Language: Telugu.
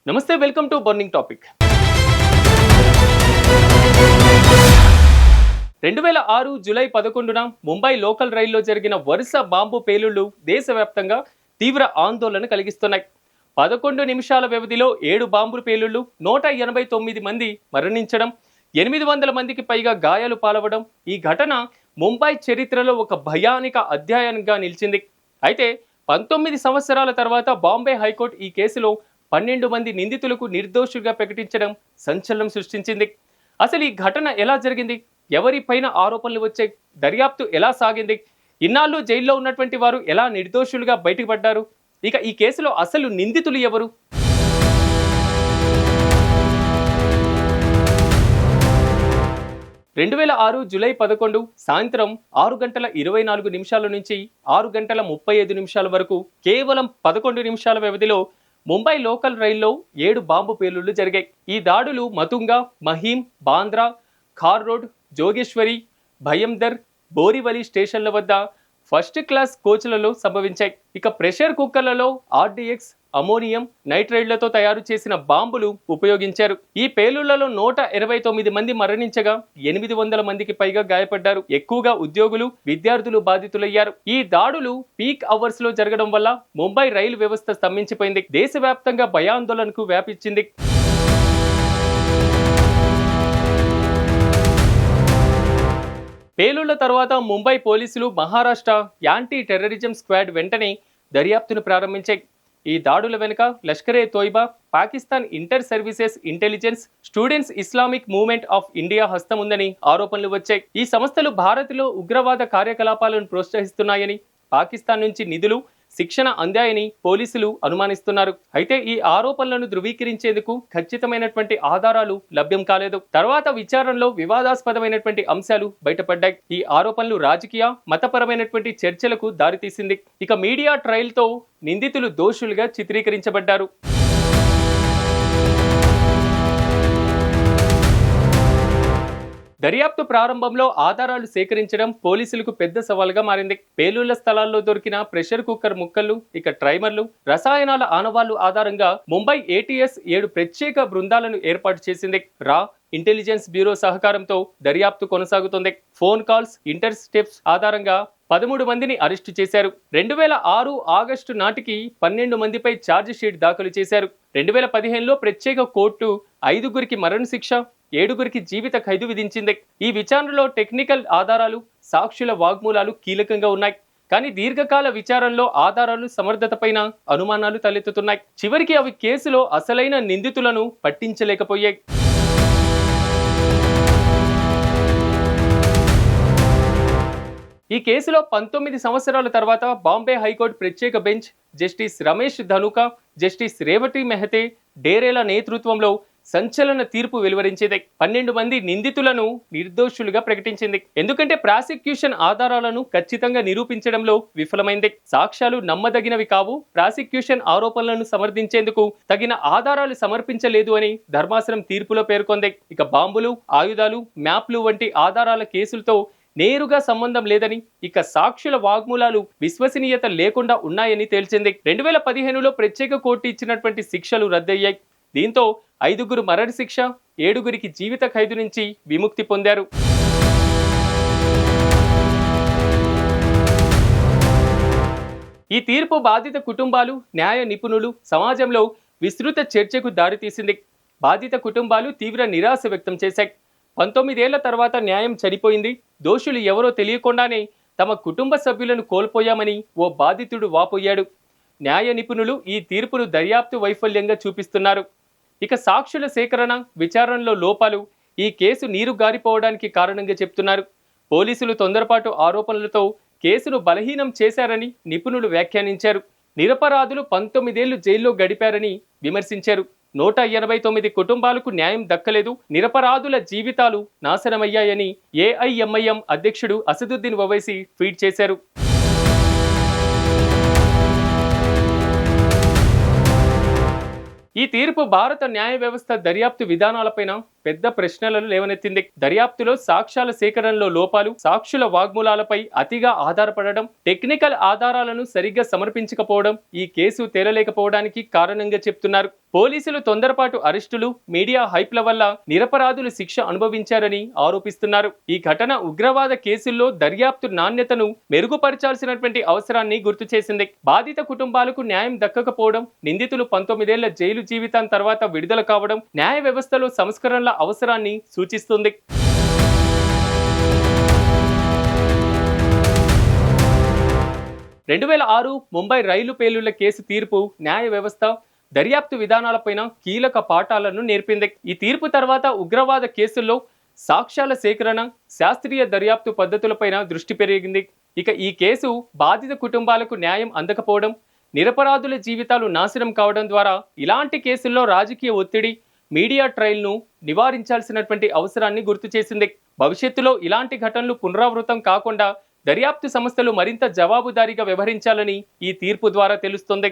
నమస్తే, welcome to burning topic. 2006 July 11న ముంబై లోకల్ రైల్లో జరిగిన వరుస బాంబు పేలుళ్లు దేశవ్యాప్తంగా తీవ్ర ఆందోళన కలిగిస్తున్నాయి. 11 నిమిషాల వ్యవధిలో 7 బాంబు పేలుళ్లు, 189 మంది మరణించడం, 800 మందికి పైగా గాయాలు పాలవడం ఈ ఘటన ముంబై చరిత్రలో ఒక భయానక అధ్యాయంగా నిలిచింది. అయితే 19 సంవత్సరాల తర్వాత బాంబే హైకోర్టు ఈ కేసులో 12 మంది నిందితులకు నిర్దోషులుగా ప్రకటించడం సంచలనం సృష్టించింది. అసలు ఈ ఘటన ఎలా జరిగింది, ఎవరిపైన ఆరోపణలు వచ్చాయి, దర్యాప్తు ఎలా సాగింది, ఇన్నాళ్ళు జైల్లో ఉన్నటువంటి వారు ఎలా నిర్దోషులుగా బయటపడ్డారు, ఇక ఈ కేసులో అసలు నిందితులు ఎవరు? రెండు 2006 జూలై 11 సాయంత్రం 6:24 నుంచి 6:35 వరకు కేవలం 11 నిమిషాల వ్యవధిలో ముంబై లోకల్ రైల్లో 7 బాంబు పేలుళ్లు జరిగాయి. ఈ దాడులు మతుంగా, మహీం, బాంద్రా, ఖార్ రోడ్, జోగేశ్వరి, భయందర్, బోరివలి స్టేషన్ల వద్ద ఫస్ట్ క్లాస్ కోచ్లలో సంభవించాయి. ఇక ప్రెషర్ కుక్కర్లలో ఆర్డీఎక్స్, అమోనియం నైట్రైడ్లతో తయారు చేసిన బాంబులు ఉపయోగించారు. ఈ పేలుళ్లలో 129 మంది మరణించగా 800 మందికి పైగా గాయపడ్డారు. ఎక్కువగా ఉద్యోగులు, విద్యార్థులు బాధితులయ్యారు. ఈ దాడులు పీక్ అవర్స్ లో జరగడం వల్ల ముంబై రైలు వ్యవస్థ స్తంభించిపోయింది. దేశవ్యాప్తంగా భయాందోళనకు వ్యాపించింది. పేలుళ్ల తర్వాత ముంబై పోలీసులు, మహారాష్ట్ర యాంటీ టెర్రరిజం స్క్వాడ్ వెంటనే దర్యాప్తును ప్రారంభించాయి. ఈ దాడుల వెనుక Lashkar-e Taiba, Pakistan inter services intelligence, students Islamic movement of India హస్తం ఉందని ఆరోపణలు వచ్చాయి. ఈ సంస్థలు భారత్లో ఉగ్రవాద కార్యకలాపాలను ప్రోత్సహిస్తున్నాయని, పాకిస్తాన్ నుంచి నిధులు, శిక్షణ అందాయని పోలీసులు అనుమానిస్తున్నారు. అయితే ఈ ఆరోపణలను ధృవీకరించేందుకు ఖచ్చితమైనటువంటి ఆధారాలు లభ్యం కాలేదు. తర్వాత విచారణలో వివాదాస్పదమైనటువంటి అంశాలు బయటపడ్డాయి. ఈ ఆరోపణలు రాజకీయ, మతపరమైనటువంటి చర్చలకు దారితీసింది. ఇక మీడియా ట్రయల్తో నిందితులు దోషులుగా చిత్రీకరించబడ్డారు. దర్యాప్తు ప్రారంభంలో ఆధారాలు సేకరించడం పోలీసులకు పెద్ద సవాలుగా మారింది. పేలుళ్ల స్థలాల్లో దొరికిన ప్రెషర్ కుక్కర్ ముక్కలు, ఇక ట్రైమర్లు, రసాయనాల ఆనవాళ్లు ఆధారంగా ముంబై ఏటీఎస్ 7 ప్రత్యేక బృందాలను ఏర్పాటు చేసింది. రా ఇంటెలిజెన్స్ బ్యూరో సహకారంతో దర్యాప్తు కొనసాగుతుంది. ఫోన్ కాల్స్, ఇంటర్స్టెప్స్ ఆధారంగా 13 మందిని అరెస్టు చేశారు. 2006 ఆగస్టు నాటికి 12 మందిపై ఛార్జ్ షీట్ దాఖలు చేశారు. 2015లో ప్రత్యేక కోర్టు 5గురికి మరణశిక్ష, 7గురికి జీవిత ఖైదు విధించింది. ఈ విచారణలో టెక్నికల్ ఆధారాలు, సాక్షుల వాగ్మూలాలు కీలకంగా ఉన్నాయి. కానీ దీర్ఘకాల విచారణలో ఆధారాలు, సమర్థతపైన అనుమానాలు తలెత్తుతున్నాయి. చివరికి అవి కేసులో అసలైన నిందితులను పట్టించలేకపోయాయి. ఈ కేసులో 19 సంవత్సరాల తర్వాత బాంబే హైకోర్టు ప్రత్యేక bench justice Ramesh Dhanuka, justice Revati Mehte, డేరేల నేతృత్వంలో సంచలన తీర్పు వెలువరించింది. 12 మంది నిందితులను నిర్దోషులుగా ప్రకటించింది. ఎందుకంటే ప్రాసిక్యూషన్ ఆధారాలను ఖచ్చితంగా నిరూపించడంలో విఫలమైంది. సాక్ష్యాలు నమ్మదగినవి కావు, ప్రాసిక్యూషన్ ఆరోపణలను సమర్థించేందుకు తగిన ఆధారాలు సమర్పించలేదు అని ధర్మాసనం తీర్పులో పేర్కొంది. ఇక బాంబులు, ఆయుధాలు, మ్యాప్లు వంటి ఆధారాల కేసులతో నేరుగా సంబంధం లేదని, ఇక సాక్షుల వాగ్మూలాలు విశ్వసనీయత లేకుండా ఉన్నాయని తేల్చింది. 2015లో ప్రత్యేక కోర్టు ఇచ్చినటువంటి శిక్షలు రద్దయ్యాయి. దీంతో 5గురు మరణశిక్ష, 7గురికి జీవిత ఖైదు నుంచి విముక్తి పొందారు. ఈ తీర్పు బాధిత కుటుంబాలు, న్యాయ నిపుణులు, సమాజంలో విస్తృత చర్చకు దారితీసింది. బాధిత కుటుంబాలు తీవ్ర నిరాశ వ్యక్తం చేశాయి. 19 ఏళ్ల తర్వాత న్యాయం చనిపోయింది, దోషులు ఎవరో తెలియకుండానే తమ కుటుంబ సభ్యులను కోల్పోయామని ఓ బాధితుడు వాపోయాడు. న్యాయ నిపుణులు ఈ తీర్పును దర్యాప్తు వైఫల్యంగా చూపిస్తున్నారు. ఇక సాక్షుల సేకరణ, విచారణలో లోపాలు ఈ కేసు నీరు గారిపోవడానికి కారణంగా చెప్తున్నారు. పోలీసులు తొందరపాటు ఆరోపణలతో కేసును బలహీనం చేశారని నిపుణులు వ్యాఖ్యానించారు. నిరపరాధులు 19 ఏళ్లు జైల్లో గడిపారని విమర్శించారు. 189 కుటుంబాలకు న్యాయం దక్కలేదు, నిరపరాధుల జీవితాలు నాశనమయ్యాయని ఏఐఎంఐఎం అధ్యక్షుడు అసదుద్దీన్ ఓవైసీ ట్వీట్ చేశారు. ఈ తీర్పు భారత న్యాయ వ్యవస్థ దర్యాప్తు విధానాలపైన పెద్ద ప్రశ్నలను లేవనెత్తింది. దర్యాప్తులో సాక్ష్యాల సేకరణలో లోపాలు, సాక్షుల వాగ్మూలాలపై అతిగా ఆధారపడడం, టెక్నికల్ ఆధారాలను సరిగ్గా సమర్పించకపోవడం ఈ కేసు తేలలేకపోవడానికి కారణంగా చెప్తున్నారు. పోలీసులు తొందరపాటు అరెస్టులు, మీడియా హైప్ల వల్ల నిరపరాధులు శిక్ష అనుభవించారని ఆరోపిస్తున్నారు. ఈ ఘటన ఉగ్రవాద కేసుల్లో దర్యాప్తు నాణ్యతను మెరుగుపరచాల్సినటువంటి అవసరాన్ని గుర్తు చేసింది. బాధిత కుటుంబాలకు న్యాయం దక్కకపోవడం, నిందితులు 19 ఏళ్ల జైలు జీవితం తర్వాత విడుదల కావడం న్యాయ వ్యవస్థలో సంస్కరణల అవసరాన్ని సూచిస్తుంది. 2006 ముంబై రైలు పేలుళ్ల కేసు తీర్పు న్యాయ వ్యవస్థ, దర్యాప్తు విధానాలపైన కీలక పాఠాలను నేర్పింది. ఈ తీర్పు తర్వాత ఉగ్రవాద కేసుల్లో సాక్ష్యాల సేకరణ, శాస్త్రీయ దర్యాప్తు పద్ధతులపైన దృష్టి పెరిగింది. ఇక ఈ కేసు బాధిత కుటుంబాలకు న్యాయం అందకపోవడం, నిరపరాధుల జీవితాలు నాశనం కావడం ద్వారా ఇలాంటి కేసుల్లో రాజకీయ ఒత్తిడి, మీడియా ట్రయల్ను నివారించాల్సినటువంటి అవసరాన్ని గుర్తు చేసింది. భవిష్యత్తులో ఇలాంటి ఘటనలు పునరావృతం కాకుండా దర్యాప్తు సంస్థలు మరింత జవాబుదారీగా వ్యవహరించాలని ఈ తీర్పు ద్వారా తెలుస్తుంది.